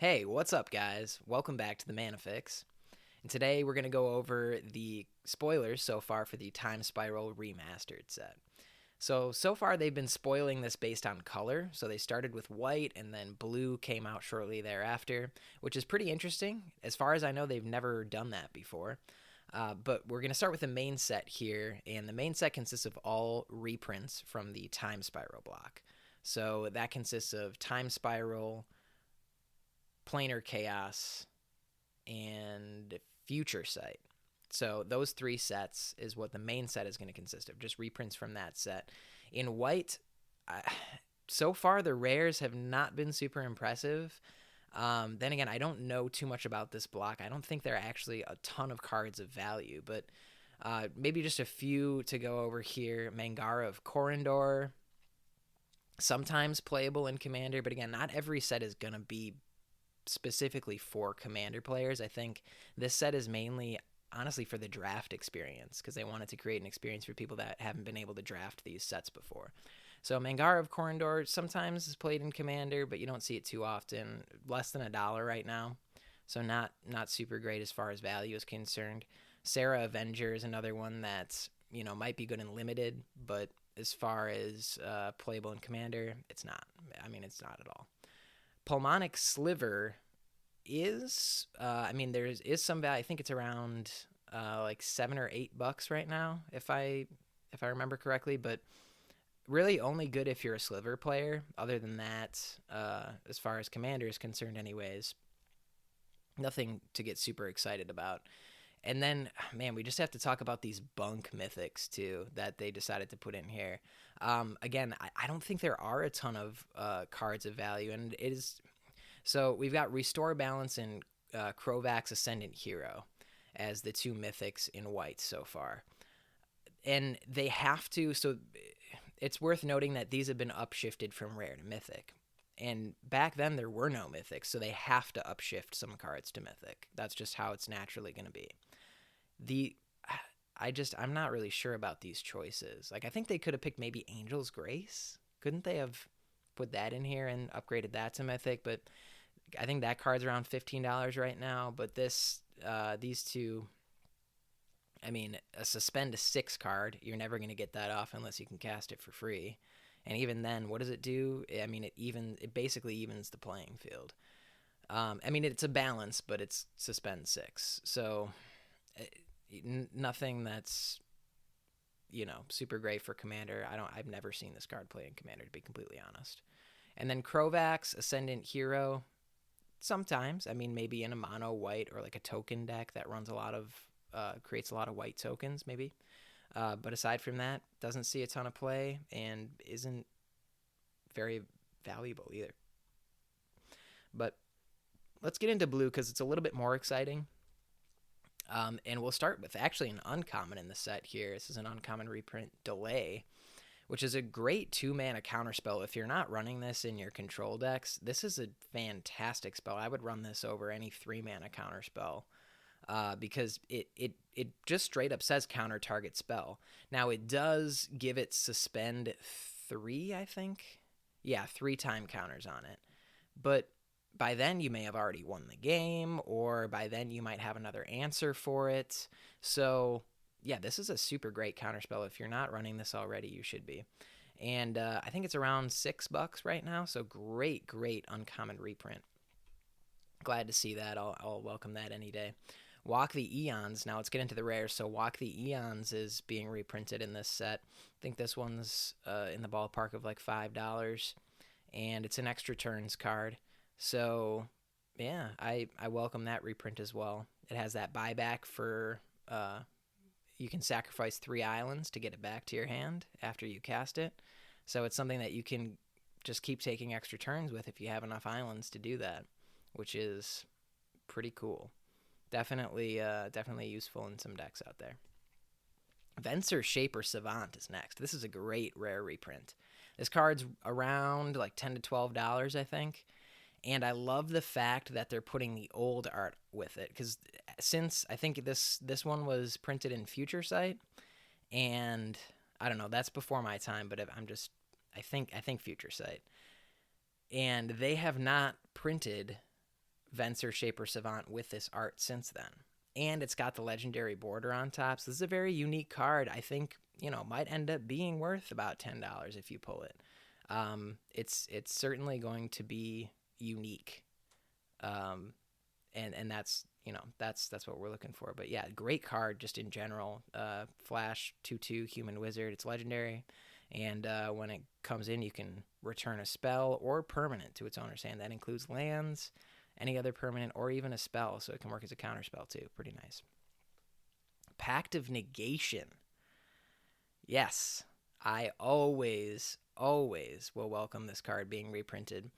Hey, what's up, guys? Welcome back to the Manifix. And today we're going to go over the spoilers so far for the Timespiral Remastered set. So far they've been spoiling this based on color. So they started with white and then blue came out shortly thereafter, which is pretty interesting. As far as I know, they've never done that before. But we're going to start with the main set here, and the main set consists of all reprints from the Time Spiral block. So that consists of Time Spiral, Planar Chaos, and Future Sight. So those three sets is what the main set is going to consist of, just reprints from that set. In white, so far the rares have not been super impressive. Then again, I don't know too much about this block. I don't think there are actually a ton of cards of value, but maybe just a few to go over here. Mangara of Corindor, sometimes playable in Commander, but again, not every set is going to be specifically for Commander players. I think this set is mainly, honestly, for the draft experience, because they wanted to create an experience for people that haven't been able to draft these sets before. So Mangara of Corindor sometimes is played in Commander, but you don't see it too often. Less than $1 right now, so not super great as far as value is concerned. Sarah Avenger is another one that's, might be good in limited, but as far as playable in Commander, it's not. I mean, it's not at all. Pulmonic Sliver is, there is some value. I think it's around like $7 or $8 right now, if I remember correctly. But really, only good if you're a Sliver player. Other than that, as far as Commander is concerned, anyways, nothing to get super excited about. And then, man, we just have to talk about these bunk mythics too that they decided to put in here. Again, I don't think there are a ton of cards of value, and it is. So we've got Restore Balance and Krovak's Ascendant Hero as the two mythics in white so far, and they have to. So it's worth noting that these have been upshifted from rare to mythic. And back then there were no mythics, so they have to upshift some cards to mythic. That's just how it's naturally going to be. I'm not really sure about these choices. Like, I think they could have picked maybe Angel's Grace. Couldn't they have put that in here and upgraded that to mythic? But I think that card's around $15 right now. But these two, a Suspend a 6 card, you're never going to get that off unless you can cast it for free. And even then, what does it do? It basically evens the playing field. It's a balance, but it's Suspend 6. So nothing that's super great for Commander. I've never seen this card play in Commander, to be completely honest. And then Krovak's Ascendant Hero, sometimes. Maybe in a mono white or like a token deck that runs creates a lot of white tokens, maybe. But aside from that, doesn't see a ton of play and isn't very valuable either. But let's get into blue because it's a little bit more exciting. And we'll start with actually an uncommon in the set here. This is an uncommon reprint, Delay, which is a great 2-mana counterspell. If you're not running this in your control decks, this is a fantastic spell. I would run this over any 3-mana counterspell because it just straight up says counter target spell. Now, it does give it suspend 3, I think. Yeah, 3 time counters on it. But by then you may have already won the game, or by then you might have another answer for it. So yeah, this is a super great counterspell. If you're not running this already, you should be. And I think it's around $6 right now. So great uncommon reprint. Glad to see that. I'll welcome that any day. Walk the Eons. Now let's get into the rares. So Walk the Eons is being reprinted in this set. I think this one's in the ballpark of like $5, and it's an extra turns card. So, yeah, I welcome that reprint as well. It has that buyback for you can sacrifice 3 islands to get it back to your hand after you cast it. So it's something that you can just keep taking extra turns with if you have enough islands to do that, which is pretty cool. Definitely useful in some decks out there. Venser Shaper Savant is next. This is a great rare reprint. This card's around like $10 to $12, I think. And I love the fact that they're putting the old art with it, because since I think this one was printed in Future Sight, and I don't know, that's before my time, but I think Future Sight, and they have not printed Venser Shaper Savant with this art since then. And it's got the legendary border on top. So this is a very unique card. I think, might end up being worth about $10 if you pull it. It's certainly going to be unique. And that's, that's what we're looking for. But yeah, great card just in general. Flash 2/2 human wizard. It's legendary. And when it comes in, you can return a spell or permanent to its owner's hand. That includes lands, any other permanent, or even a spell. So it can work as a counter spell too. Pretty nice. Pact of Negation. Yes, I always will welcome this card being reprinted.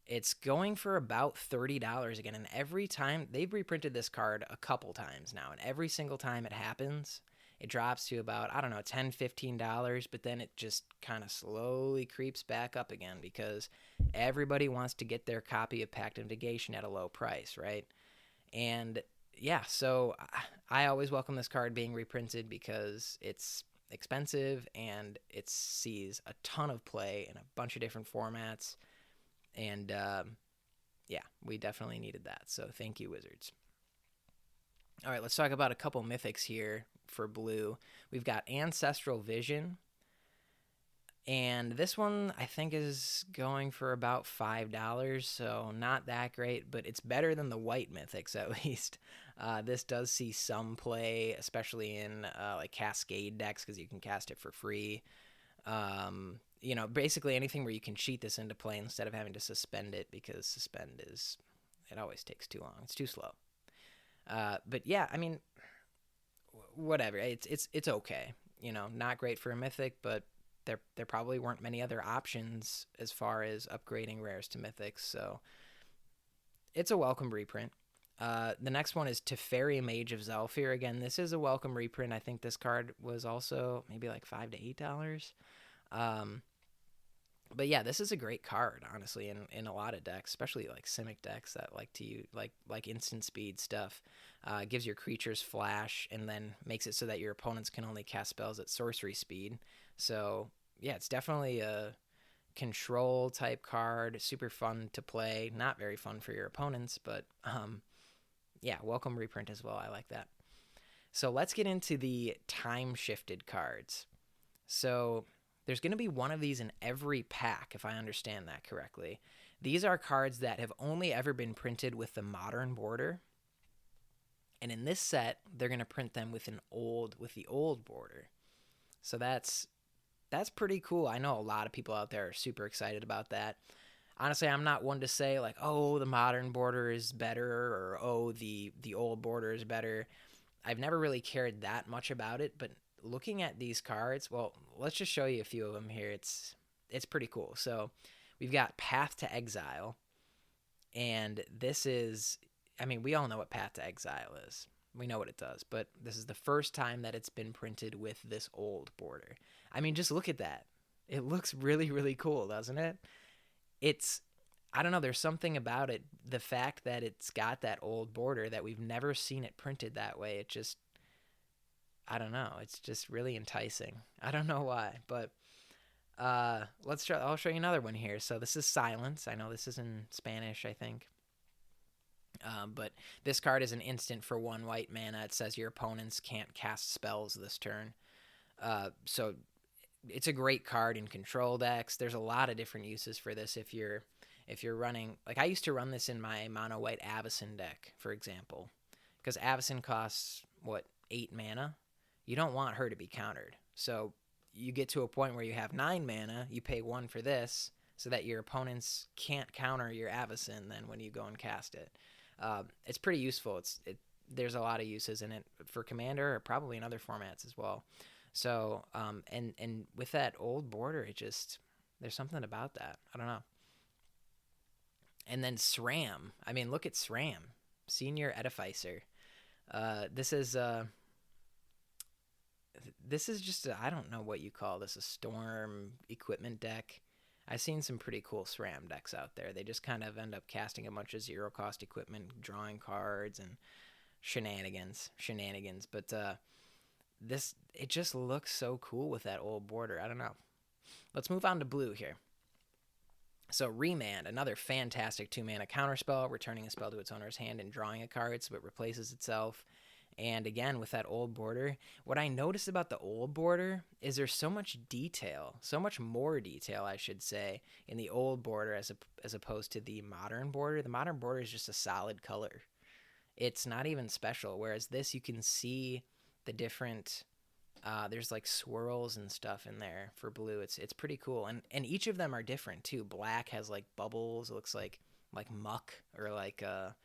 It's going for about $30 again, and every time they've reprinted this card a couple times now, and every single time it happens, it drops to about, I don't know, $10, $15, but then it just kind of slowly creeps back up again because everybody wants to get their copy of Pact of Negation at a low price, right? And yeah, so I always welcome this card being reprinted because it's expensive and it sees a ton of play in a bunch of different formats. And yeah, we definitely needed that. So thank you, Wizards. All right, let's talk about a couple mythics here for blue. We've got Ancestral Vision. And this one, I think, is going for about $5, so not that great, but it's better than the white mythics, at least. This does see some play, especially in like Cascade decks, because you can cast it for free. Basically anything where you can cheat this into play instead of having to suspend it, because suspend it always takes too long. It's too slow. But yeah, I mean, whatever. It's okay. Not great for a mythic, but there probably weren't many other options as far as upgrading rares to mythics, so it's a welcome reprint. The next one is Teferi, Mage of Zhalfir. Again, this is a welcome reprint. I think this card was also maybe like $5 to $8. But yeah, this is a great card, honestly, in a lot of decks, especially like Simic decks that like to use like instant speed stuff. Gives your creatures flash and then makes it so that your opponents can only cast spells at sorcery speed. So yeah, it's definitely a control type card. Super fun to play. Not very fun for your opponents, but yeah, welcome reprint as well. I like that. So let's get into the time-shifted cards. So there's going to be one of these in every pack, if I understand that correctly. These are cards that have only ever been printed with the modern border. And in this set, they're going to print them with the old border. So that's pretty cool. I know a lot of people out there are super excited about that. Honestly, I'm not one to say like, oh, the modern border is better, or oh, the old border is better. I've never really cared that much about it, but looking at these cards, well, let's just show you a few of them here. It's pretty cool. So we've got Path to Exile, and this is, I mean, we all know what Path to Exile is. We know what it does, but this is the first time that it's been printed with this old border. I mean, just look at that. It looks really, really cool, doesn't it? I don't know, there's something about it. The fact that it's got that old border, that we've never seen it printed that way, it just, I don't know. It's just really enticing. I don't know why, but let's try. I'll show you another one here. So this is Silence. I know this is in Spanish, I think. But this card is an instant for 1 white mana. It says your opponents can't cast spells this turn. So it's a great card in control decks. There's a lot of different uses for this if you're running, like I used to run this in my mono white Avacyn deck, for example, because Avacyn costs 8 mana. You don't want her to be countered. So you get to a point where you have 9 mana, you pay 1 for this so that your opponents can't counter your Avacyn then when you go and cast it. It's pretty useful. There's a lot of uses in it for Commander, or probably in other formats as well. So, and with that old border, there's something about that. I don't know. And then SRAM. I mean, look at SRAM, Senior Edificer. This is just I don't know what you call this, a storm equipment deck. I've seen some pretty cool SRAM decks out there. They just kind of end up casting a bunch of zero-cost equipment, drawing cards, and shenanigans. But it just looks so cool with that old border. I don't know. Let's move on to blue here. So Remand, another fantastic 2-mana counterspell, returning a spell to its owner's hand and drawing a card so it replaces itself. And again, with that old border, what I noticed about the old border is there's so much detail, so much more detail, I should say, in the old border as opposed to the modern border. The modern border is just a solid color. It's not even special, whereas this you can see the different there's like swirls and stuff in there for blue. It's pretty cool, and each of them are different too. Black has like bubbles. It looks like muck or like a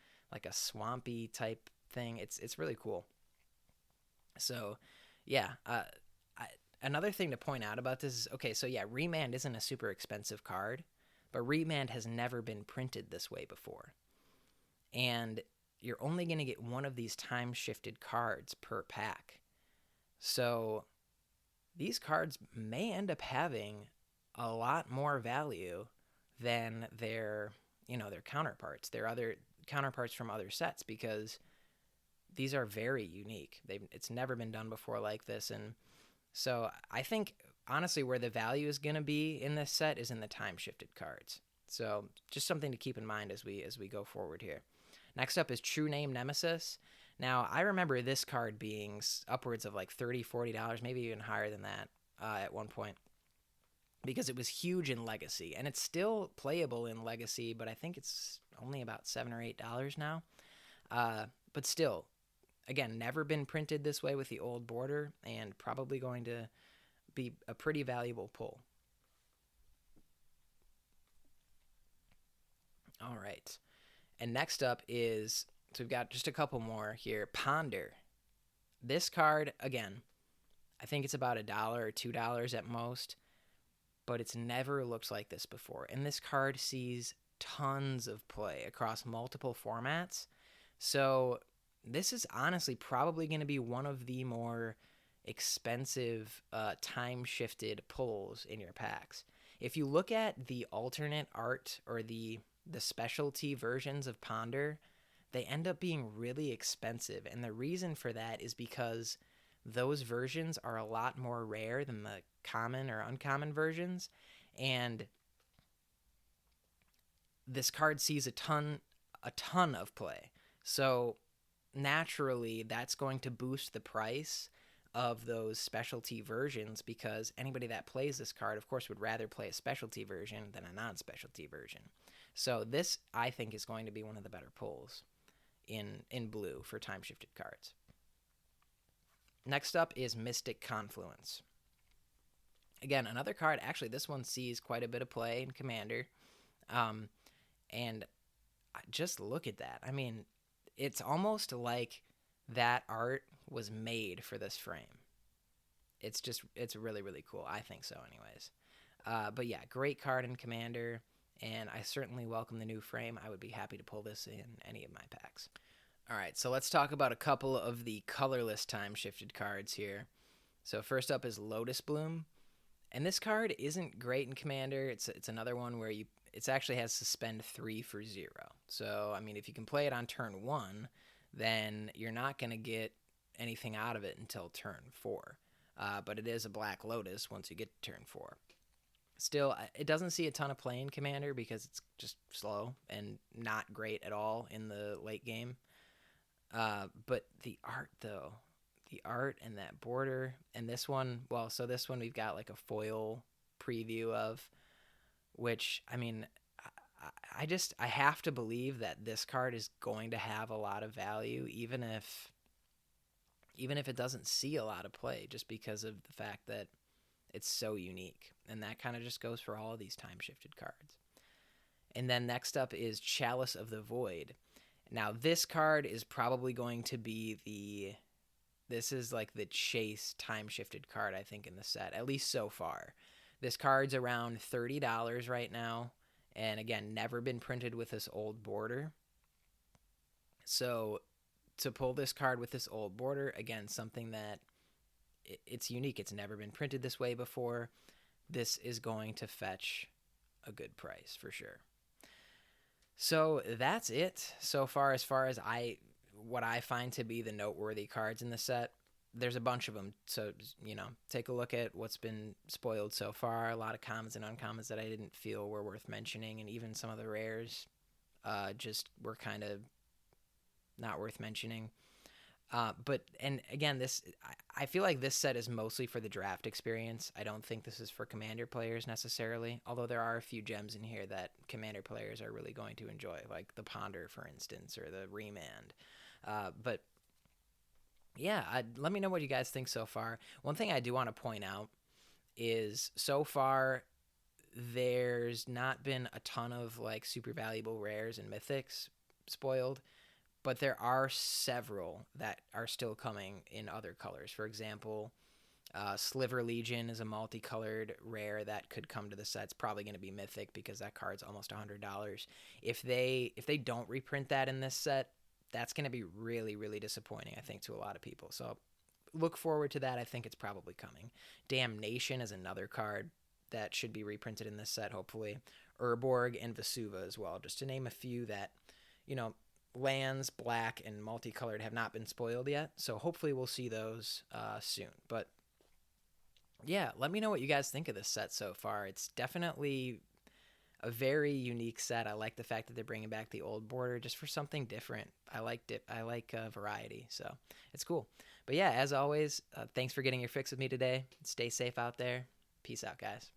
swampy type thing. It's really cool. So, yeah. Another thing to point out about this is okay. So yeah, Remand isn't a super expensive card, but Remand has never been printed this way before, and you're only going to get one of these time shifted cards per pack. So these cards may end up having a lot more value than their counterparts, their other counterparts from other sets, because these are very unique. It's never been done before like this, and so I think honestly where the value is going to be in this set is in the time shifted cards. So just something to keep in mind as we go forward here. Next up is True Name Nemesis. Now, I remember this card being upwards of like $30, $40, maybe even higher than that at one point, because it was huge in Legacy, and it's still playable in Legacy, but I think it's only about $7 or $8 now. But still, again, never been printed this way with the old border, and probably going to be a pretty valuable pull. All right. And next up is, so we've got just a couple more here. Ponder. This card, again, I think it's about $1 or $2 at most, but it's never looked like this before. And this card sees tons of play across multiple formats. So this is honestly probably going to be one of the more expensive time-shifted pulls in your packs. If you look at the alternate art or the specialty versions of Ponder, they end up being really expensive. And the reason for that is because those versions are a lot more rare than the common or uncommon versions. And this card sees a ton of play. So naturally, that's going to boost the price of those specialty versions, because anybody that plays this card, of course, would rather play a specialty version than a non-specialty version. So this, I think, is going to be one of the better pulls in blue for time-shifted cards. Next up is Mystic Confluence. Again, another card. Actually, this one sees quite a bit of play in Commander. And just look at that. I mean, it's almost like that art was made for this frame. It's really, really cool. I think so anyways. But yeah, great card in Commander, and I certainly welcome the new frame. I would be happy to pull this in any of my packs. All right, so let's talk about a couple of the colorless time-shifted cards here. So first up is Lotus Bloom. And this card isn't great in Commander. It's another one where it actually has suspend 3 for 0. So, I mean, if you can play it on turn 1, then you're not going to get anything out of it until turn 4. But it is a Black Lotus once you get to turn 4. Still, it doesn't see a ton of play in Commander because it's just slow and not great at all in the late game. But the art, though, the art and that border, and this one, well, so this one we've got like a foil preview of, which, I mean, I have to believe that this card is going to have a lot of value, even if it doesn't see a lot of play, just because of the fact that it's so unique. And that kind of just goes for all of these time-shifted cards. And then next up is Chalice of the Void. Now, this card is probably going to be this is like the chase time-shifted card, I think, in the set, at least so far. This card's around $30 right now, and again, never been printed with this old border. So to pull this card with this old border, again, something that it's unique. It's never been printed this way before. This is going to fetch a good price for sure. So that's it so far as what I find to be the noteworthy cards in the set. there's a bunch of them. So, take a look at what's been spoiled so far. A lot of commons and uncommons that I didn't feel were worth mentioning, and even some of the rares just were kind of not worth mentioning. And again, I feel like this set is mostly for the draft experience. I don't think this is for Commander players necessarily, although there are a few gems in here that Commander players are really going to enjoy, like the Ponder, for instance, or the Remand. But yeah, let me know what you guys think so far. One thing I do want to point out is so far there's not been a ton of like super valuable rares and mythics spoiled, but there are several that are still coming in other colors. For example, Sliver Legion is a multicolored rare that could come to the set. It's probably going to be mythic because that card's almost $100. If they don't reprint that in this set, that's going to be really, really disappointing, I think, to a lot of people. So look forward to that. I think it's probably coming. Damnation is another card that should be reprinted in this set, hopefully. Urborg and Vesuva as well, just to name a few that, lands, black, and multicolored have not been spoiled yet. So hopefully we'll see those soon. But yeah, let me know what you guys think of this set so far. It's definitely a very unique set. I like the fact that they're bringing back the old border just for something different. I like variety, so it's cool. But yeah, as always, thanks for getting your fix with me today. Stay safe out there. Peace out, guys.